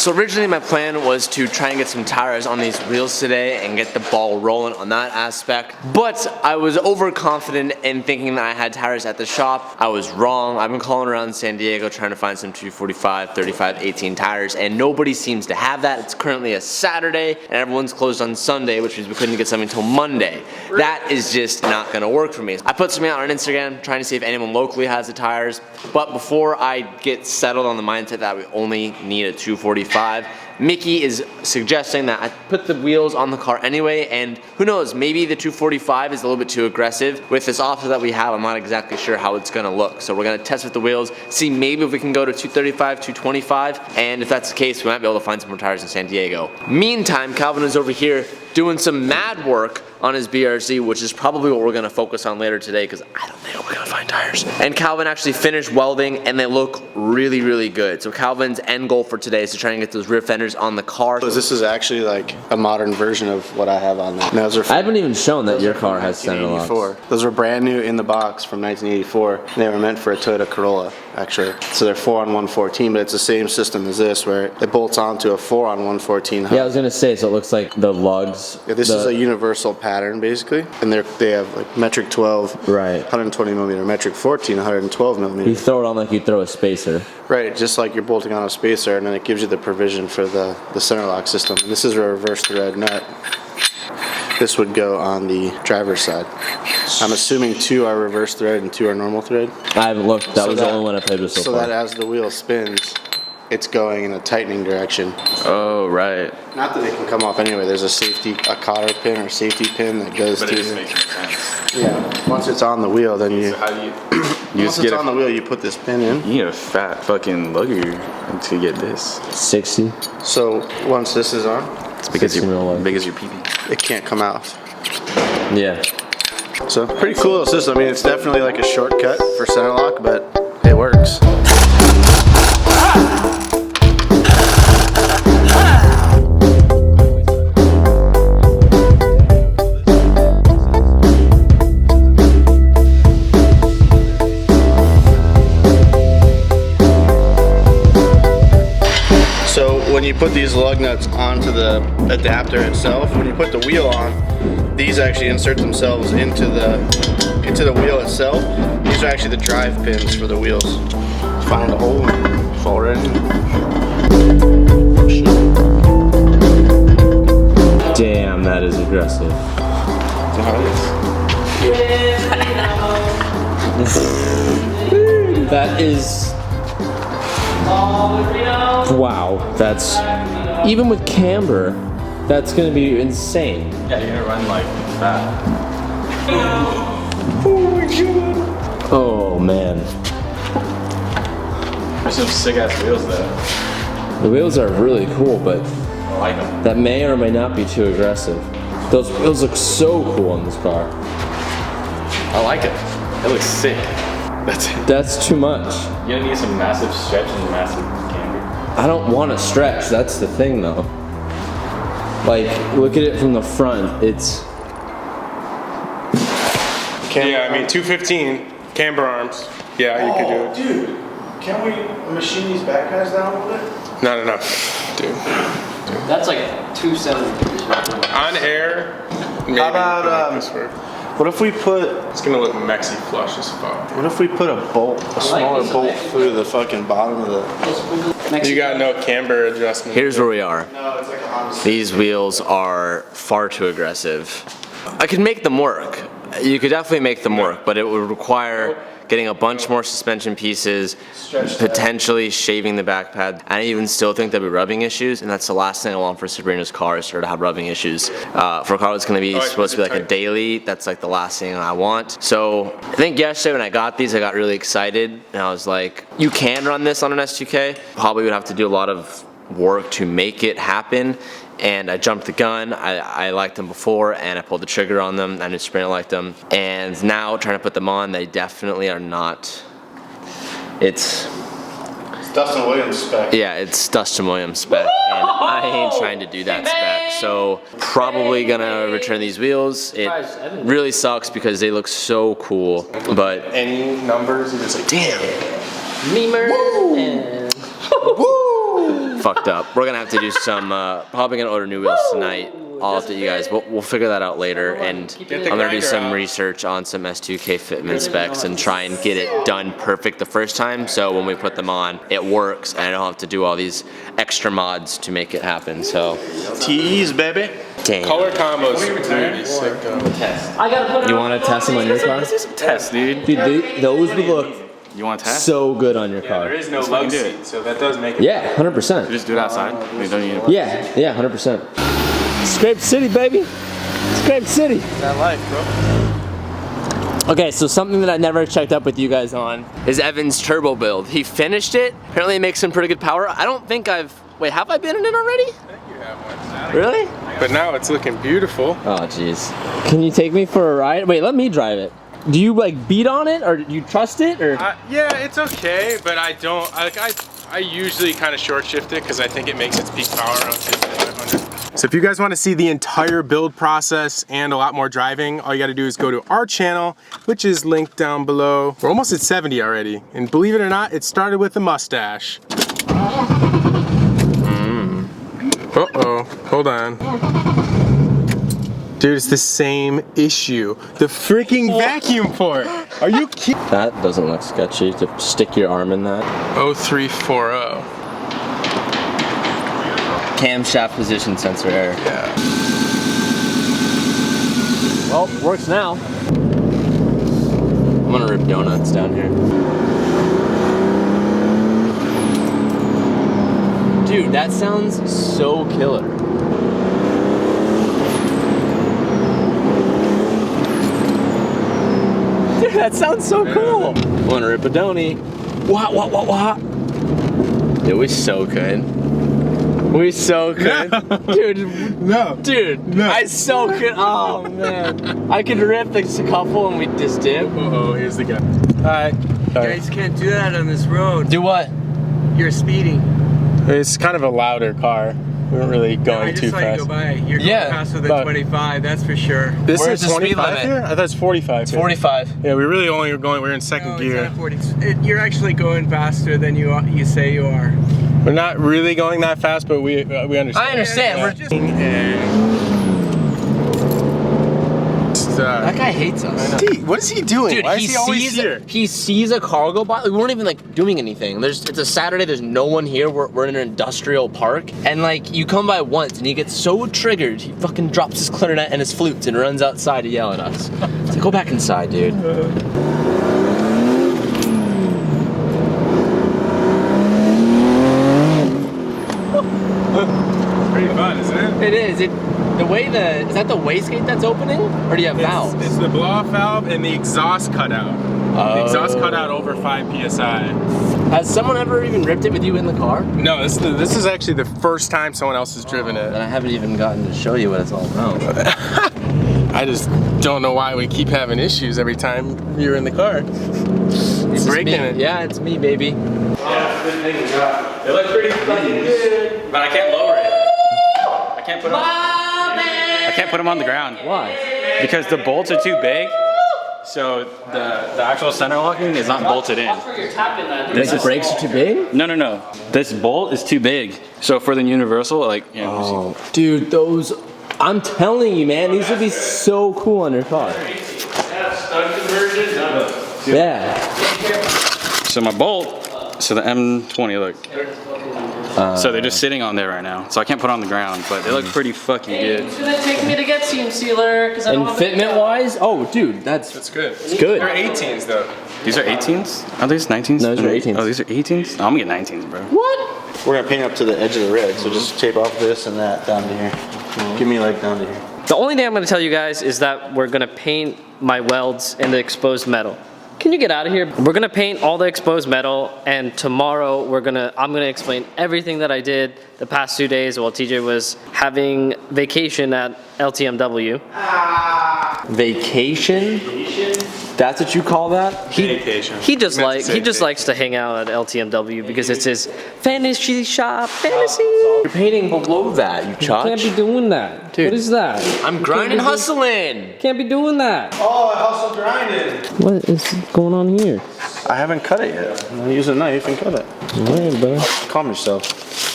So originally my plan was to try and get some tires on these wheels today and get the ball rolling on that aspect. But I was overconfident in thinking that I had tires at the shop. I was wrong. I've been calling around San Diego trying to find some 245, 35, 18 tires, and nobody seems to have that. It's currently a Saturday and everyone's closed on Sunday, which means we couldn't get something until Monday. That is just not gonna work for me. I put something out on Instagram trying to see if anyone locally has the tires, but before I get settled on the mindset that we only need a 245, Mickey is suggesting that I put the wheels on the car anyway, and who knows, maybe the 245 is a little bit too aggressive. With this offset that we have, I'm not exactly sure how it's gonna look. So we're gonna test with the wheels, see maybe if we can go to 235, 225, and if that's the case, we might be able to find some more tires in San Diego. Meantime, Calvin is over here doing some mad work on his BRZ, which is probably what we're gonna focus on later today because I don't think we're gonna find tires. And Calvin actually finished welding and they look really, really good. So Calvin's end goal for today is to try and get those rear fenders on the car. So this is actually like a modern version of what I have on there. Those are I haven't even shown that your car has center locks. Those were brand new in the box from 1984. They were meant for a Toyota Corolla, actually. So they're 4-on-114, but it's the same system as this where it bolts onto a 4-on-114 hub. Yeah, I was gonna say, so it looks like the lugs. Yeah, this is a universal pattern basically, and they have like metric 12, right, 120 millimeter, metric 14, 112 millimeter. You throw it on like you throw a spacer. Right, just like you're bolting on a spacer, and then it gives you the provision for the center lock system. And this is a reverse thread nut. This would go on the driver's side. I'm assuming 2 are reverse thread and 2 are normal thread. I haven't looked. That was the only one I played with so far. So that as the wheel spins, it's going in a tightening direction. Oh, right. Not that it can come off anyway. There's a cotter pin or safety pin that goes but to. But it just makes no sense. Yeah. Once it's on the wheel, then you. So how do you? Once it's on the wheel, you put this pin in. You need a fat fucking lugger to get this. 60. So once this is on, it's because you're big as your pee-pee. It can't come out. Yeah. So pretty cool system. I mean, it's definitely like a shortcut for center lock, but it works. When you put these lug nuts onto the adapter itself, when you put the wheel on, these actually insert themselves into the wheel itself. These are actually the drive pins for the wheels. Find a hole and fall right in. Damn, that is aggressive. That's how it is. That is. Wow, that's even with camber, that's gonna be insane. Yeah, you're gonna run like that. Oh my god. Oh man. There's some sick ass wheels though. The wheels are really cool, but I like them. that may or may not be too aggressive. Those wheels look so cool on this car. I like it. It looks sick. That's it. That's too much. You're gonna need some massive stretch and massive camber. I don't want to stretch, that's the thing though. Like, look at it from the front, it's... Yeah, I mean 215 camber arms. Yeah, you could do it. Dude, can we machine these back pads down a little bit? No, dude. That's like 2 centimeters. On air, maybe. How about, this work. What if we put, It's gonna look Mexi flush as fuck. what if we put a bolt, a smaller bolt through the fucking bottom of the... You got no camber adjustment. Here's where we are. No, it's like a Honda. These wheels are far too aggressive. I could make them work. You could definitely make them work, but it would require getting a bunch more suspension pieces, potentially shaving the back pad. I even still think there'll be rubbing issues, and that's the last thing I want for Sabrina's car, is her to have rubbing issues. For a car that's gonna be supposed to be like a daily, that's like the last thing I want. So I think yesterday when I got these, I got really excited, and I was like, you can run this on an S2K. Probably would have to do a lot of work to make it happen, and I jumped the gun. I liked them before, and I pulled the trigger on them. I knew Sabrina liked them, and now trying to put them on, they definitely are not. It's Dustin Williams spec. Yeah, it's Dustin Williams spec, and I ain't trying to do that spec. So probably gonna return these wheels. It really sucks because they look so cool, but Any numbers, you just like, damn. Memer and Woo! fucked up. We're gonna have to do some, probably gonna order new wheels tonight. I'll update you guys. We'll figure that out later, and I'm gonna do some research on some S2K fitment specs and try and get it done perfect the first time, so when we put them on, it works, and I don't have to do all these extra mods to make it happen. So Tease, baby. damn. Color combos would be sick though. I gotta put it You on. want to test them on your car? Test, dude. Dude, those would look You want to test? so good on your car. There is no lug seat, so that does make it. Yeah, 100%. Just do it outside. You don't need Yeah, 100%. Scraped City, baby. Scraped City. That life, bro. Okay, so something that I never checked up with you guys on is Evan's turbo build. He finished it. Apparently it makes some pretty good power. I don't think wait, have I been in it already? I think you have one. Really? But now it's looking beautiful. Oh, jeez. Can you take me for a ride? Wait, let me drive it. Do you like beat on it, or do you trust it, or? Yeah, it's okay, but I don't, I usually kind of short shift it because I think it makes its peak power around 500. So if you guys want to see the entire build process and a lot more driving, all you got to do is go to our channel, which is linked down below. We're almost at 70 already, and believe it or not, it started with a mustache. Uh-oh, hold on. Dude, it's the same issue. The freaking vacuum port. Are you kidding? That doesn't look sketchy, to stick your arm in that. 0340. Camshaft position sensor error. Yeah. Well, works now. I'm gonna rip donuts down here. Dude, that sounds so killer. Dude, that sounds so cool. I'm gonna rip a donut. What? Dude, we so good. We so good. Dude. No. Dude, No. I so could. Oh man, I could rip the couple and we just dip. Uh-oh, here's the guy. Hi. You guys can't do that on this road. Do what? You're speeding. It's kind of a louder car. We weren't really going I too just saw you fast. go by. You're Yeah, going faster than but- 25, that's for sure. This Where's is the speed 25 limit? here? I thought it's 45. here. 45. Yeah, we really only were going. We're in second No, it's gear. not 40. You're actually going faster than you say you are. We're not really going that fast, but we understand. I understand. We're just That guy hates us. What is he doing? Dude, Why is he always here? he sees a car go by. We weren't even like doing anything. It's a Saturday. There's no one here. We're in an industrial park, and like you come by once, and he gets so triggered, he fucking drops his clarinet and his flutes and runs outside to yell at us. It's like, go back inside, dude. Pretty fun, isn't it? It is. Is that the wastegate that's opening, or do you have valves? It's the blow-off valve and the exhaust cutout. The exhaust cutout over 5 psi. Has someone ever even ripped it with you in the car? No, this is actually the first time someone else has driven And it. I haven't even gotten to show you what it's all about. I just don't know why we keep having issues every time you're in the car. It's breaking me. it. Yeah, it's me, baby. It looks pretty fucking good. But I can't lower it. I can't put them on the ground. Why? Because the bolts are too big. So the actual center locking is not bolted in. That's where you're tapping that. Because the brakes are too big? No. This bolt is too big. So for the universal, like, you know, Oh, dude, those. I'm telling you, man, these would be so cool on your car. Yeah. so my bolt, so the M20, look. So they're just sitting on there right now. So I can't put it on the ground, but they look pretty fucking good. It's gonna take me to get seam sealer because I don't And have fitment wise, oh, dude, That's good. it's good. They're 18s though. These are 18s? Are these 19s? No, these are 18s. Oh, these are 18s? Oh, I'm gonna get 19s, bro. What? We're gonna paint up to the edge of the red, so just tape off this and that down to here. Give me like down to here. The only thing I'm gonna tell you guys is that we're gonna paint my welds in the exposed metal. Can you get out of here? We're gonna paint all the exposed metal, and tomorrow I'm gonna explain everything that I did the past 2 days while TJ was having vacation at LTMW. Vacation? That's what you call that? Vacation. He just Meant to say likes to hang out at LTMW because it's his fantasy shop. Fantasy. You're painting below that, you Can't be chotch. doing that. Dude. What is that? I'm grinding, hustling. Can't be doing that. Oh, I hustle grinded. What is going on here? I haven't cut it yet. I'm gonna use a knife and cut it. Alright, bro. Calm yourself.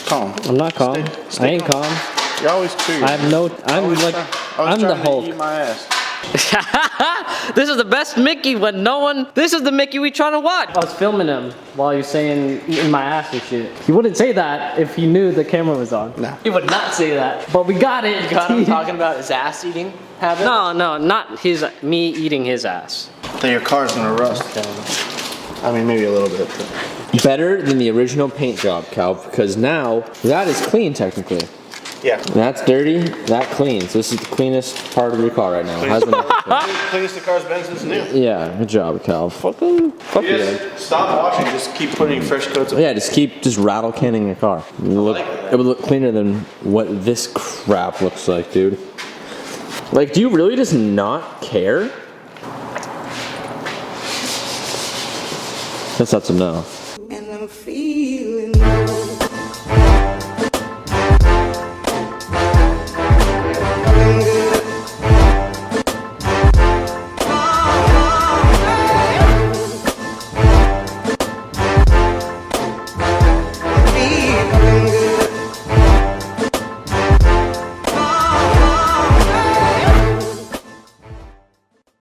Calm. I'm not calm. Stay I ain't calm. You're always curious. I have no. I'm like. I'm the Hulk. Eat my ass. This is the best Mickey when no one. This is the Mickey we trying to watch. I was filming him while he was saying eating my ass and shit. He wouldn't say that if he knew the camera was on. Nah. He would not say that. But we got it. Got him talking about his ass eating habit? No, not me eating his ass. Then your car's gonna rust. I mean, maybe a little bit. But. Better than the original paint job, Cal, because now that is clean technically. Yeah. That's dirty, that clean. So this is the cleanest part of your car right now. Cleanest the car's been since new. Yeah, good job, Cal. Fuck you. Just stop washing. Just keep putting fresh coats on. Yeah, just rattle canning your car. It would look cleaner than what this crap looks like, dude. Like, do you really just not care? Guess that's a no. And I'm feeling